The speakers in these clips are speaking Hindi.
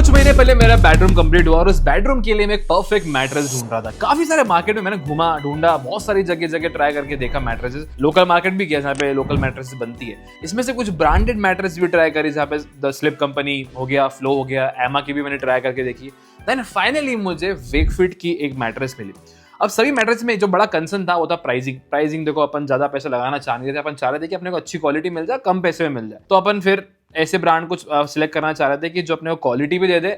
कुछ महीने पहले मेरा बेडरूम कंप्लीट हुआ और उस बेडरूम के लिए मैं एक परफेक्ट मैट्रेस ढूंढ रहा था। काफी सारे मार्केट में मैंने घूमा ढूंढा, बहुत सारी जगह ट्राई करके देखा मैट्रेसेस। लोकल मार्केट भी किया जहाँ पे लोकल मैट्रेसेस बनती है। इसमें से कुछ ब्रांडेड मैट्रेस भी ट्राई करी, जहाँ पे द स्लिप कंपनी हो गया, फ्लो हो गया, एमा की भी मैंने ट्राई करके देखी। देन फाइनली मुझे वेकफिट की एक मैट्रेस मिली। अब सभी मैट्रेस में जो बड़ा कंसर्न था वो था प्राइसिंग देखो, अपन ज्यादा पैसे लगाना चाह रहे थे, अपन चाह रहे थे कि अपने को अच्छी क्वालिटी मिल जाए, कम पैसे में मिल जाए। तो अपन फिर ऐसे ब्रांड को सिलेक्ट करना चाह रहे थे कि जो अपने को क्वालिटी भी दे दे,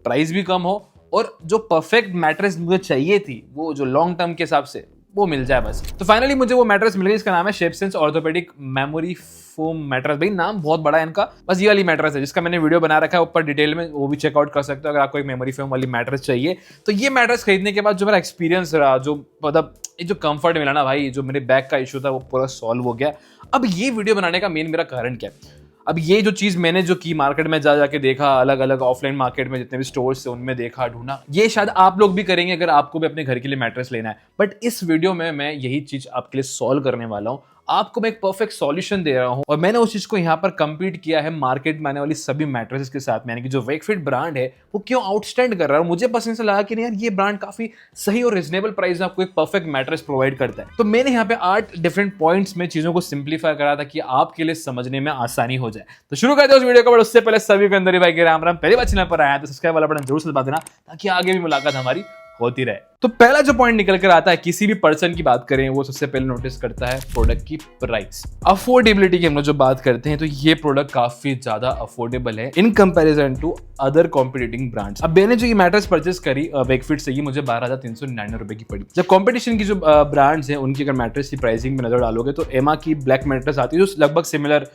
प्राइस भी कम हो, और जो परफेक्ट मैट्रेस मुझे चाहिए थी वो जो लॉन्ग टर्म के हिसाब से वो मिल जाए बस। तो फाइनली मुझे वो मैट्रेस मिल गई। इसका नाम है शेपसेंस ऑर्थोपेडिक मेमोरी फोम मैट्रेस। भाई नाम बहुत बड़ा है इनका, बस ये वाली मैट्रेस है जिसका मैंने वीडियो बना रखा है ऊपर डिटेल में, वो भी चेकआउट कर सकते हो अगर आपको एक मेमोरी फोम वाली मैट्रेस चाहिए। तो ये मैट्रेस खरीदने के बाद जो मेरा एक्सपीरियंस रहा, जो मतलब जो कंफर्ट मिला ना भाई, जो मेरे बैक का इशू था वो पूरा सॉल्व हो गया। अब ये वीडियो बनाने का मेन मेरा कारण क्या है? अब ये जो चीज मैंने जो की, मार्केट में जाके देखा, अलग अलग ऑफलाइन मार्केट में जितने भी स्टोर्स थे उनमें देखा ढूंढा, ये शायद आप लोग भी करेंगे अगर आपको भी अपने घर के लिए मैट्रेस लेना है। बट इस वीडियो में मैं यही चीज आपके लिए सॉल्व करने वाला हूँ। आपको मैं एक परफेक्ट सॉल्यूशन दे रहा हूं और मैंने उस चीज को यहाँ पर कंप्लीट किया है मार्केट में आने वाली सभी मैट्रेसेस के साथ। यानी कि जो वेकफिट ब्रांड है वो क्यों आउटस्टैंड कर रहा है, मुझे पसंद से लगा कि नहीं यार ये ब्रांड काफी सही और रिजनेबल प्राइस में आपको एक परफेक्ट मैट्रेस प्रोवाइड करता है। तो मैंने यहाँ पे 8 डिफरेंट पॉइंट्स में चीजों को सिंप्लीफाई करा था कि आपके लिए समझने में आसानी हो जाए। तो शुरू करते हैं उस वीडियो को। बट उससे पहले सभी को अंदर भाई के राम राम। पहली बार चैनल पर आया तो सब्सक्राइब वाला बटन जरूर से दबा देना ताकि आगे भी मुलाकात हमारी होती रहे। तो पहला जो पॉइंट निकल कर आता है, किसी भी पर्सन की बात करें, वो सबसे पहले नोटिस करता है प्रोडक्ट की प्राइस। अफोर्डेबिलिटी की हम लोग जो बात करते हैं तो ये प्रोडक्ट काफी ज्यादा अफोर्डेबल है in comparison to other competing brands. अब मैंने जो ये मैट्रेस परचेस करी वेकफिट से, ये मुझे 12,399 रुपए की पड़ी। जब कॉम्पिटिशन की जो ब्रांड्स हैं उनकी अगर मैट्रेस की प्राइसिंग में नजर डालोगे तो एमा की ब्लैक मैट्रेस आती है जो लगभग सिमिलर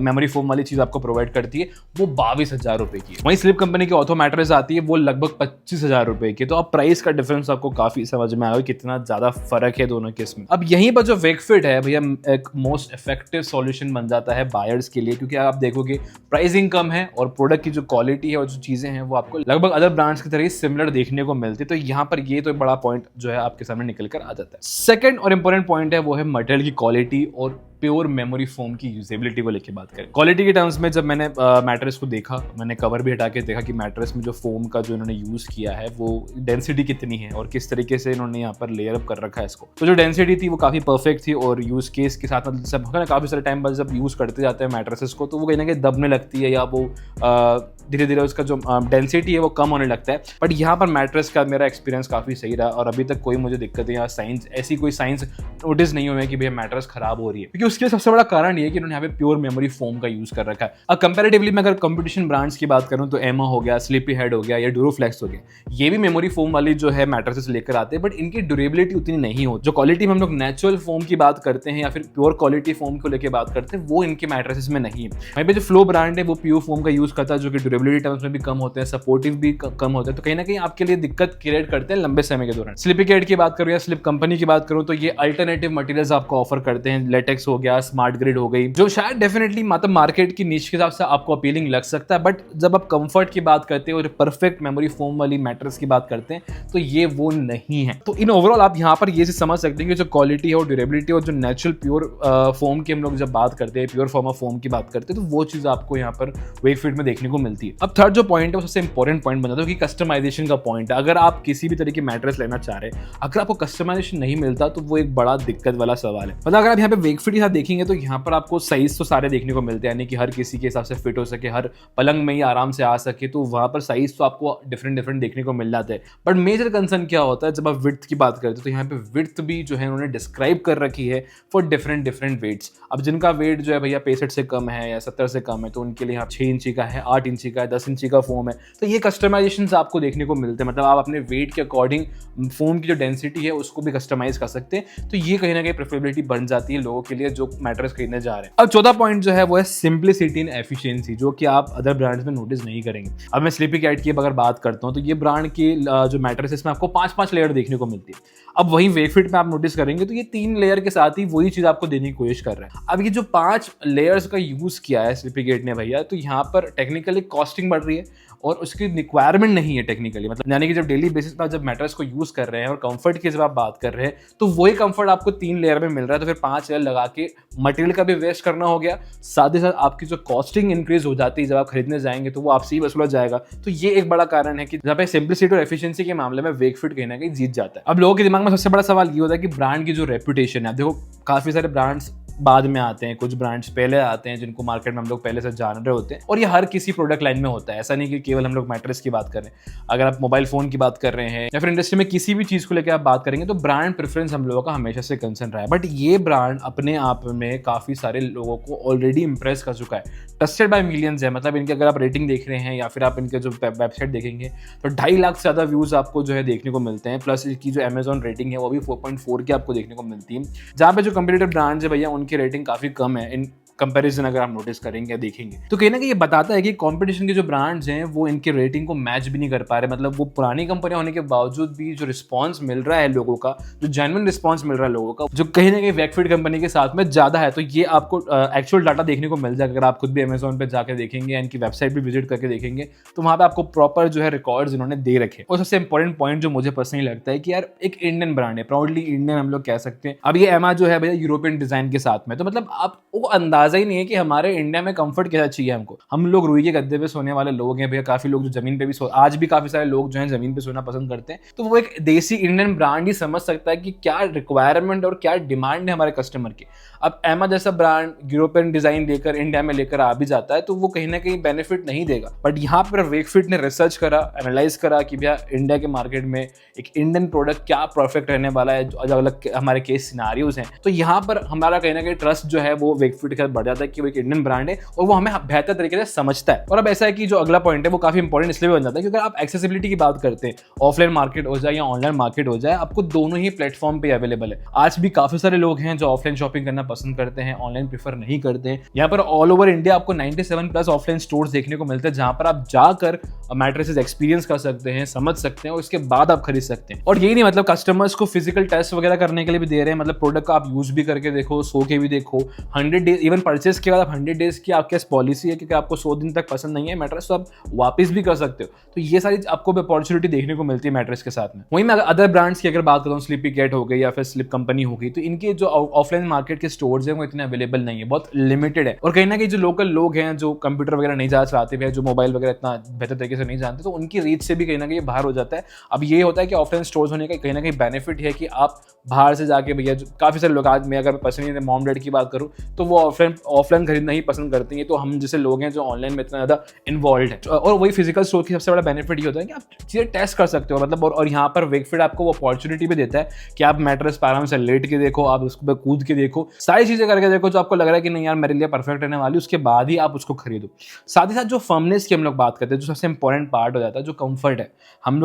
मेमोरी फोम वाली चीज आपको प्रोवाइड करती है, वो 22,000 रुपए की है। वहीं स्लिप कंपनी की ऑर्थो मैट्रेस आती है वो लगभग 25,000 रुपए की। तो अब प्राइस का डिफरेंस आपको काफी समझ में आएगा कितना ज्यादा फर्क है दोनों के इसमें। अब यहीं पर जो वेकफिट है भैया एक मोस्ट इफेक्टिव सॉल्यूशन बन जाता है बायर्स के लिए, क्योंकि आप देखोगे प्राइसिंग कम है और प्रोडक्ट की जो क्वालिटी है और जो चीजें हैं वो आपको लगभग अदर ब्रांड्स की तरह ही सिमिलर देखने को मिलती है। तो यहाँ पर ये तो बड़ा पॉइंट जो है आपके सामने निकल कर आ जाता है। सेकंड और इंपॉर्टेंट पॉइंट है वो है मटेरियल की क्वालिटी और प्योर मेमोरी फोम की यूजेबिलिटी को लेके बात करें। क्वालिटी के टर्म्स में जब मैंने मैट्रेस को देखा, मैंने कवर भी हटा के देखा कि मैट्रेस में जो फोम का जो इन्होंने यूज किया है वो डेंसिटी कितनी है और किस तरीके से इन्होंने यहाँ पर लेयर अप कर रखा है इसको। तो जो डेंसिटी थी वो काफी परफेक्ट थी और यूज केस के साथ मतलब सब काफी सारे टाइम बाद जब यूज करते जाते हैं मैट्रेसेस को तो वो कहीं ना कहीं दबने लगती है या वो धीरे धीरे उसका जो डेंसिटी है वो कम होने लगता है। बट यहाँ पर मैट्रेस का मेरा एक्सपीरियंस काफी सही रहा और अभी तक कोई मुझे दिक्कत या साइंस ऐसी कोई साइंस नोटिस नहीं हुई है कि भैया मैट्रेस खराब हो रही है, क्योंकि उसके सबसे बड़ा कारण ये है कि उन्होंने यहाँ पे प्योर मेमोरी फोम का यूज कर रखा है। अब कंपैरेटिवली मैं अगर कंपटीशन ब्रांड्स की बात करूं तो एमा हो गया, स्लीपी हेड हो गया या ड्यूरोफ्लेक्स हो गया, ये भी मेमोरी फोम वाली जो है मैट्रेसेस लेकर आते हैं, बट इनकी ड्यूरेबिलिटी उतनी नहीं होती। जो क्वालिटी में हम लोग नेचुरल फोम की बात करते हैं या फिर प्योर क्वालिटी फोम को लेकर बात करते हैं वो इनके मैट्रेसेस में नहीं है। वहीं पे जो फ्लो ब्रांड है वो प्योर फोम का यूज करता है जो कि ड्यूरेबिलिटी टर्म्स में भी कम होते हैं, सपोर्टिव भी कम होते हैं, तो कहीं ना कहीं आपके लिए दिक्कत क्रिएट करते हैं लंबे समय के दौरान। स्लिपी हेड की बात करूं या स्लिप कंपनी की बात करूं तो ये अल्टरनेटिव मटेरियल्स आपको ऑफर करते हैं। लेटेक्स हो गया, स्मार्ट ग्रिड हो गई, जो शायद डेफिनेटली मतलब मार्केट की नीच के हिसाब से आपको अपीलिंग लग सकता है, बट जब आप कंफर्ट की बात करते हैं और परफेक्ट मेमोरी फोम वाली मैट्रेस की बात करते हैं तो ये वो नहीं है। तो इन ओवरऑल आप यहाँ पर ये चीज समझ सकते हैं कि जो क्वालिटी है और ड्यूरेबिलिटी और जो नेचुरल प्योर फोम की हम लोग जब बात करते हैं, प्योर फॉर्म ऑफ फोम की बात करते हैं, तो वो चीज आपको यहाँ पर वेकफिट में देखने को मिलती है। अब थर्ड जो पॉइंट है वो सबसे इंपॉर्टेंट पॉइंट बन जाता है कि कस्टमाइजेशन का पॉइंट है। अगर आप किसी भी तरह की मैट्रेस लेना चाह रहे हैं, अगर आपको कस्टमाइजेशन नहीं मिलता तो वो एक बड़ा दिक्कत वाला सवाल है। मतलब अगर आप यहाँ पे वेकफिट के साथ देखेंगे तो यहाँ पर आपको साइज तो सारे देखने को मिलते हैं, यानी कि हर किसी के हिसाब से फिट हो सके, हर पलंग में ही आराम से आ सके, तो वहां पर साइज तो आपको डिफरेंट देखने को मिल जाते हैं। बट मेजर कंसर्न क्या होता है जब आप विड्थ की बात करते हैं तो यहाँ पे विड्थ भी जो है उन्होंने डिस्क्राइब कर रखी है फॉर डिफरेंट वेट्स। अब जिनका वेट जो है भैया 65 से कम है या 70 से कम है तो उनके लिए यहाँ 6 इंची का है, 8 इंची का है, 10 इंची का फोम है, तो ये कस्टमाइजेशन आपको देखने को मिलते हैं। मतलब आप अपने वेट के अकॉर्डिंग फोम की जो डेंसिटी है उसको भी कस्टमाइज कर सकते हैं। तो ये कहीं ना कहीं प्रेफरेबिलिटी बन जाती है लोगों के लिए जो मैट्रेस खरीदने जा रहे हैं। अब चौथा पॉइंट जो है वो है सिंप्लिसिटी एंड एफिशिएंसी, जो कि आप अदर ब्रांड्स में नोटिस नहीं करेंगे। अब मैं स्लीपी हेड की अगर बात करता हूं तो ये ब्रांड की जो मैट्रेस इसमें आपको 5-5 लेयर देखने को मिलती है। अब वही वेकफिट में आप नोटिस करेंगे तो ये 3 लेयर के साथ ही वही चीज आपको देने की कोशिश कर रहे हैं। अब ये जो 5 लेयर्स का यूज किया है स्लीपी हेड ने भैया, तो यहाँ पर टेक्निकली कॉस्टिंग बढ़ रही है और उसकी रिक्वायरमेंट नहीं है टेक्निकली, मतलब यानी कि जब डेली बेसिस पर जब मैट्रेस को यूज कर रहे हैं और कंफर्ट की जब आप बात कर रहे हैं तो वही कंफर्ट आपको 3 लेयर में मिल रहा है, तो फिर 5 लेयर लगा के मटेरियल का भी वेस्ट करना हो गया, साथ ही साथ आपकी जो कॉस्टिंग इंक्रीज हो जाती है जब आप खरीदने जाएंगे तो वो आपसे ही वसूला जाएगा। तो ये एक बड़ा कारण है कि जहाँ पे सिंप्लिसिटी और एफिशिएंसी के मामले में वेकफिट कहीं ना कहीं जीत जाता है। अब लोगों के दिमाग में सबसे बड़ा सवाल ये होता है कि ब्रांड की जो रेपुटेशन है, देखो काफी सारे ब्रांड्स बाद में आते हैं, कुछ ब्रांड्स पहले आते हैं जिनको मार्केट में हम लोग पहले से जान रहे होते हैं, और ये हर किसी प्रोडक्ट लाइन में होता है। ऐसा नहीं कि केवल हम लोग मैट्रेस की बात कर रहे हैं, अगर आप मोबाइल फोन की बात कर रहे हैं या फिर इंडस्ट्री में किसी भी चीज को लेकर आप बात करेंगे तो ब्रांड प्रेफरेंस हम लोगों का हमेशा से कंसर्न रहा है। बट ये ब्रांड अपने आप में काफी सारे लोगों को ऑलरेडी इंप्रेस कर चुका है, ट्रस्टेड बाय मिलियंस है। मतलब इनके अगर आप रेटिंग देख रहे हैं या फिर आप इनके जो वेबसाइट देखेंगे तो 2.5 लाख से ज्यादा व्यूज आपको जो है देखने को मिलते हैं, प्लस इसकी जो Amazon रेटिंग है वो भी 4.4 की आपको देखने को मिलती है। जहाँ पे जो कंपटीटर ब्रांड्स है भैया उनकी रेटिंग काफी कम है इन कंपैरिजन, अगर आप नोटिस करेंगे या देखेंगे तो कहीं ना कहीं ये बताता है कि कंपटीशन के जो ब्रांड्स हैं वो इनके रेटिंग को मैच भी नहीं कर पा रहे। मतलब वो पुरानी कंपनियां होने के बावजूद भी जो रिस्पांस मिल रहा है लोगों का, जो जेन्युइन रिस्पांस मिल रहा है लोगों का, जो कहीं ना कहीं वेकफिट कंपनी के साथ में ज्यादा है। तो ये आपको एक्चुअल डाटा देखने को मिल जाएगा। अगर आप खुद भी Amazon पे जाकर देखेंगे, इनकी वेबसाइट भी विजिट करके देखेंगे तो वहां पे आपको प्रॉपर जो है रिकॉर्ड्स इन्होंने दे रखे। और सबसे इंपॉर्टेंट पॉइंट जो मुझे पर्सनली लगता है कि यार एक इंडियन ब्रांड है, प्राउडली इंडियन हम लोग कह सकते हैं। अब ये एमा जो है भैया यूरोपियन डिजाइन के साथ में, तो मतलब आपको अंदाजा ही नहीं है कि हमारे इंडिया में कंफर्ट कैसा चाहिए हमको। हम लोग रुई के गद्दे पे सोने वाले लोग हैं भैया, काफी लोग जो जमीन पे भी आज भी काफी सारे लोग जो हैं जमीन पे सोना पसंद करते हैं। तो वो एक देसी इंडियन ब्रांड ही समझ सकता है कि क्या रिक्वायरमेंट और क्या डिमांड है हमारे कस्टमर की। अब एमा जैसा ब्रांड यूरोपियन डिजाइन लेकर इंडिया में लेकर आ भी जाता है तो वो कहीं ना कहीं बेनिफिट नहीं देगा। बट यहाँ पर वेकफिट ने रिसर्च करा, एनालाइज करा कि भैया इंडिया के मार्केट में एक इंडियन प्रोडक्ट क्या परफेक्ट रहने वाला है, जो अलग हमारे केस सिनारियोज हैं। तो यहाँ पर हमारा कहीं ना कहीं ट्रस्ट जो है वो वेकफिट के साथ बढ़ जाता है कि वो एक इंडियन ब्रांड है और वो हमें बेहतर तरीके से समझता है। और अब ऐसा है कि जो अगला पॉइंट है वो काफी इंपॉर्टेंट इसलिए बन जाता है क्योंकि आप एक्सेसिबिलिटी की बात करते हैं, ऑफलाइन मार्केट हो जाए या ऑनलाइन मार्केट हो जाए, आपको दोनों ही प्लेटफॉर्म पे अवेलेबल है। आज भी काफी सारे लोग हैं जो ऑफलाइन शॉपिंग करना पसंद करते हैं, ऑनलाइन प्रीफर नहीं करते हैं। यहाँ पर ऑल ओवर इंडिया आपको 97 प्लस ऑफलाइन स्टोर्स देखने को मिलते हैं जहां पर आप जाकर मैट्रेसेस एक्सपीरियंस कर सकते हैं, समझ सकते हैं और उसके बाद आप खरीद सकते हैं। और यही नहीं, मतलब कस्टमर्स को फिजिकल टेस्ट वगैरह करने के लिए भी दे रहे हैं। मतलब प्रोडक्ट का आप यूज भी करके देखो, सो के भी देखो, 100 डेज इवन परचेस के बाद आप 100 डेज की आपके पॉलिसी है कि आपको 100 दिन तक पसंद नहीं है मैट्रेस तो आप वापस भी कर सकते हो। तो ये सारी आपको अपॉर्चुनिटी देखने को मिलती है मैट्रेस के साथ में। वहीं मैं अदर ब्रांड्स की अगर बात करूँ, स्लीपी कैट हो गई या फिर स्लिप कंपनी हो गई, तो इनके जो ऑफलाइन मार्केट के स्टोर्स हैं वो इतने अवेलेबल नहीं है, बहुत लिमिटेड है। और कहीं ना कहीं जो लोकल लोग हैं जो कंप्यूटर वगैरह नहीं जा चलाते हैं, जो मोबाइल वगैरह इतना बेहतर तरीके से नहीं जानते, तो उनकी रीच से भी कहीं ना कहीं बाहर हो जाता है। अब ये होता है कि ऑफलाइन स्टोर्स होने का कहीं ना कहीं बेनिफिट है कि आप बाहर से जाके भैया काफी सारे लोग, आज मैं अगर पर्सनली मॉम डैड की बात करूँ तो वो ऑफलाइन खरीदना ही पसंद करते हैं। तो हम जैसे लोग हैं जो ऑनलाइन में इतना ज्यादा इन्वॉल्व है, और वही फिजिकल स्टोर की सबसे बड़ा बेनिफिट ये होता है कि आप चीजें टेस्ट कर सकते हो। मतलब और यहाँ पर वेकफिट आपको वो अपॉर्चुनिटी भी देता है कि आप मैट्रेस पर आराम से लेट के देखो, आप उसको पे कूद के देखो, सारी चीजें करके देखो जो आपको लग रहा है कि नहीं यार मेरे लिए परफेक्ट रहने वाली, उसके बाद ही आप उसको खरीदो। साथ ही साथ जो फर्मनेस की हम लोग बात करते हैं, जो सबसे इंपॉर्टेंट पार्ट हो जाता है, जो कंफर्ट है। हम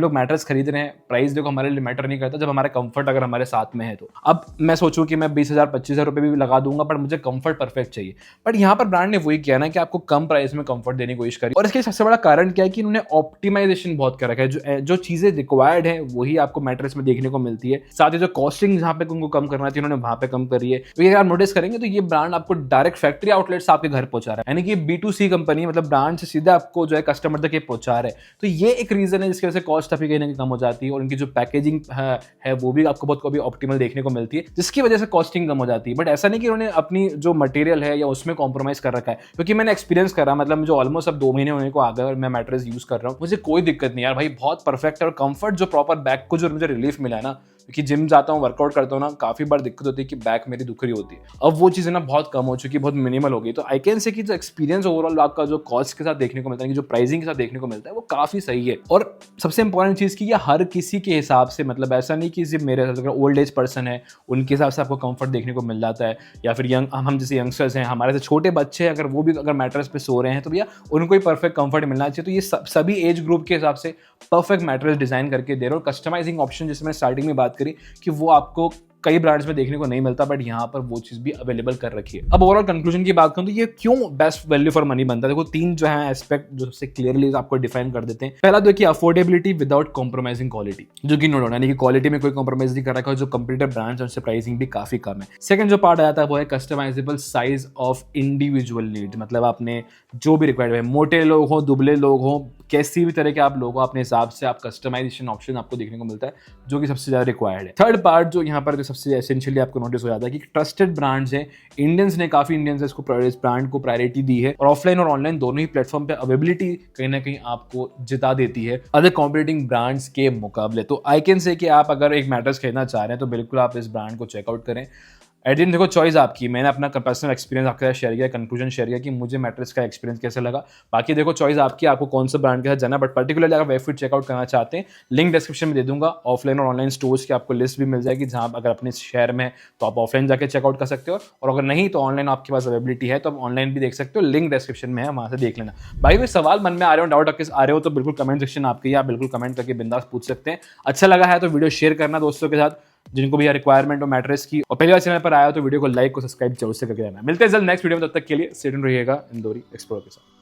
लोग मैट्रेस खरीद रहे हैं, प्राइस देखो हमारे लिए मैटर नहीं करता जब हमारा कंफर्ट अगर हमारे साथ में है तो। अब मैं सोचूं कि मैं 20,000 25,000 रुपए भी लगा दूंगा पर मुझे कंफर्ट परफेक्ट चाहिए, बट यहाँ पर ब्रांड ने वही किया ना कि आपको कम प्राइस में कंफर्ट देने की कोशिश करी। और इसके सबसे बड़ा कारण क्या है कि इन्होंने ऑप्टिमाइजेशन बहुत कर रखा है। जो चीजें रिक्वायर्ड है वही आपको मैट्रेस में देखने को मिलती है। साथ ही जो कॉस्टिंग जहाँ पे उनको कम करना थी उन्होंने वहां पे कम करी है। तो अगर आप नोटिस करेंगे तो ये ब्रांड आपको डायरेक्ट फैक्ट्री आउटलेट्स आपके घर पहुंचा रहा है, यानी कि B2C कंपनी, मतलब ब्रांड से सीधा आपको जो है कस्टमर तक पहुंचा रहे हैं। तो ये एक रीजन है जिसकी वजह से कॉस्ट काफी कहीं ना कहीं कम हो जाती है और उनकी जो पैकेजिंग है वो भी आपको बहुत कभी ऑप्टिमल देखने को मिलती है, जिसकी वजह से कॉस्टिंग कम हो जाती है। बट ऐसा नहीं कि उन्होंने अपनी जो मटेरियल है या उसमें कॉम्प्रोमाइज कर रखा है, क्योंकि मैंने एक्सपीरियंस करा, मतलब मुझे ऑलमोस्ट अब 2 महीने होने को आ गए और मैं मैट्रेस यूज कर रहा हूँ, मुझे कोई दिक्कत नहीं यार भाई, बहुत परफेक्ट है। और कंफर्ट जो प्रॉपर बैक को जो मुझे रिलीफ मिला है ना, क्योंकि जिम जाता हूँ, वर्कआउट करता हूँ ना, काफी बार दिक्कत होती है कि बैक मेरी दुख रही होती है। अब वो चीजें ना बहुत कम हो चुकी है, बहुत मिनिमल हो गई। तो आई कैन से कि जो एक्सपीरियंस ओवरऑल आपका जो कॉस्ट के साथ देखने को मिलता है, जो प्राइसिंग के साथ देखने को मिलता है, वो काफी सही है। और सबसे इंपॉर्टेंट चीज की ये हर किसी के हिसाब से, मतलब ऐसा नहीं कि सिर्फ मेरे अगर ओल्ड एज पर्सन है उनके हिसाब से आपको कंफर्ट देखने को मिल जाता है, या फिर हम जैसे यंगस्टर्स हैं, हमारे से छोटे बच्चे हैं, अगर वो भी अगर मैट्रेस पे सो रहे हैं तो भैया उनको ही परफेक्ट कंफर्ट मिलना चाहिए। तो ये सभी एज ग्रुप के हिसाब से परफेक्ट मैट्रेस डिजाइन करके दे रहे हो। कस्टमाइजिंग ऑप्शन जैसे मैंने स्टार्टिंग में बात करी कि वो आपको कई ब्रांड्स में देखने को नहीं मिलता, बट यहाँ पर वो चीज भी अवेलेबल कर रखी है। अब ओवरऑल कंक्लूजन की बात करूं तो ये क्यों बेस्ट वैल्यू फॉर मनी बनता है, देखो 3 जो है एस्पेक्ट जो सबसे क्लियरली आपको डिफाइन कर देते हैं। पहला देखिए अफोर्डेबिलिटी विदाउट कॉम्प्रोमाइजिंग क्वालिटी, जो कि नो डाउट यानी कि क्वालिटी में कोई कॉम्प्रोमाइज नहीं कर रखा है, जो कंप्यूटर ब्रांड्स उनसे प्राइसिंग भी काफी कम है। सेकंड जो पार्ट आता है वो है customisable size of individual need, मतलब आपने जो भी रिक्वायर्ड है, मोटे लोग हो, दुबले लोग हो, कैसी भी तरह के आप लोग हो, अपने हिसाब से आप कस्टमाइजेशन ऑप्शन आपको देखने को मिलता है, जो कि सबसे ज्यादा रिक्वायर्ड है। थर्ड पार्ट जो यहाँ पर जो सबसे एसेंशियली आपको नोटिस हो जाता है कि ट्रस्टेड ब्रांड्स हैं, इंडियंस ने काफी इंडियंस इसको इस ब्रांड को प्रायोरिटी दी है, और ऑफलाइन और ऑनलाइन दोनों ही प्लेटफॉर्म पे अवेलेबिलिटी कहीं ना कहीं आपको जिता देती है अदर कॉम्पिटिटिंग ब्रांड्स के मुकाबले। तो आई कैन से कि आप अगर एक मैट्रेस खरीदना चाह रहे हैं तो बिल्कुल आप इस ब्रांड को चेकआउट करें। एट द एंड देखो चॉइस आपकी, मैंने अपना पर्सनल एक्सपीरियंस आपके साथ शेयर किया, कंक्लूजन शेयर किया कि मुझे मैट्रेस का एक्सपीरियंस कैसे लगा। बाकी देखो चॉइस आपकी, आपको कौन सा ब्रांड के साथ जाना, बट पर्टिकुलरली अगर वेबसाइट चेकआउट करना चाहते हैं, लिंक डिस्क्रिप्शन में दे दूंगा। ऑफलाइन और ऑनलाइन स्टोर्स की आपको लिस्ट भी मिल जाएगी, जहां अगर अपने शहर में तो आप ऑफलाइन जाकर चेकआउट कर सकते हो, और अगर नहीं तो ऑनलाइन आपके पास अवेलेबिलिटी है तो आप ऑनलाइन भी देख सकते हो, लिंक डिस्क्रिप्शन में है, वहां से देख लेना। भाई कोई सवाल मन में आ रहे हो, डाउट आ रहे हो तो बिल्कुल कमेंट सेक्शन आपके, आप बिल्कुल कमेंट करके बिंदास पूछ सकते हैं। अच्छा लगा है तो वीडियो शेयर करना दोस्तों के साथ जिनको भी रिक्वायरमेंट हो मैट्रेस की, और पहली बार चैनल पर आया हो तो वीडियो को लाइक और सब्सक्राइब जरूर से करके रहना। मिलते हैं जल्द नेक्स्ट वीडियो में, तब तक के लिए स्टे ट्यून्ड रहिएगा इंदौरी एक्सप्लोरर के साथ।